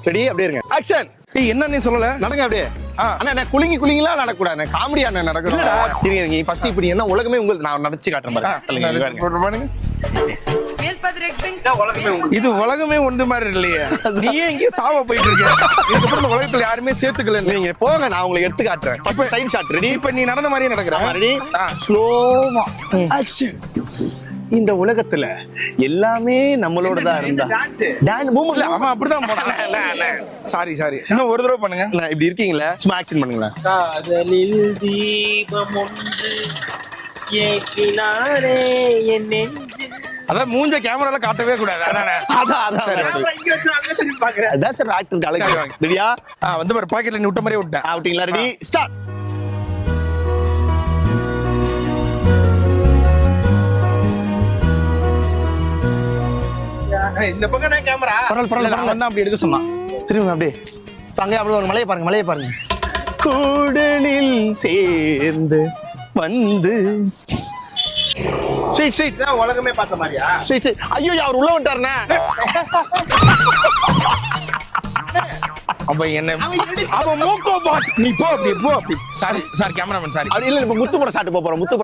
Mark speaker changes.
Speaker 1: Ready அப்படியே இருங்க action
Speaker 2: டேய் என்ன நீ சொல்லல
Speaker 1: நடங்க அப்படியே அண்ணா குளிங்கலாம் நடக்கூடாது காமெடியா நடக்கிறோம் நீங்க ஃபர்ஸ்ட் இப்படி என்ன உலகமே உங்களுக்கு நான் நடிச்சு காட்டுறேன் பாருங்க
Speaker 2: இது உலகமே ஒன்று மாதிரி இல்லையே நீயே இங்கே சாவ போயிட்டு இருக்க இதுக்கப்புறம் இந்த உலகத்துல யாருமே சேர்த்துக்கல
Speaker 1: நீங்க போங்க நான் உங்களுக்கு எடுத்து காட்டுறேன் ஃபர்ஸ்ட் சைடு ஷாட் ரெடி
Speaker 2: இப்ப நீ நடந்த மாதிரியே நடக்கிற
Speaker 1: ரெடி ஸ்லோவா ஆக்ஷன் இந்த உலகத்துல எல்லாமே நம்மளோட தான் இருந்தா டான் பூம் இல்ல
Speaker 2: அவன் அப்படிதான் போனான் சாரி இன்னும் ஒரு தடவை பண்ணுங்க
Speaker 1: நான் இப்படி இருக்கீங்களா சும்மா ஆக்ஷன் பண்ணுங்களேன்
Speaker 3: காதலில் தீபம் ஒன்று ஏற்றினாரே என் நெஞ்சில்.
Speaker 2: அதான் மூஞ்ச கேமரால காட்டவே கூடாது அதானே
Speaker 1: அதான் சார் ஆக்டர் அழகு ரெடியா
Speaker 2: வந்து பாரு பாக்கெட்ல நீ விட்ட மாதிரியே விட்டேன்
Speaker 1: அவுட்டிங்களா ரெடி ஸ்டார்ட்
Speaker 2: இந்த பக்கம் நான் கேமரா
Speaker 1: பரவாயில்ல
Speaker 2: வந்து அப்படி எடுக்க சொன்னான்
Speaker 1: திரும்ப அப்படியே அங்கே அப்படி ஒரு மலையை பாருங்க கூடலில் சேர்ந்து வந்து ஸ்ட்ரைட்
Speaker 3: உலகமே பார்த்த மாதிரியா
Speaker 1: ஸ்ட்ரைட் ஐயோ அவர் உள்ள வந்துட்டாருண்ணே
Speaker 2: அப்ப என்ன அவன் மூக்கோ பாட் நீ போ அப்படி சாரி கேமராமேன் சாரி
Speaker 1: இல்ல இப்ப முத்து படம் சாட்டு போறோம் முத்து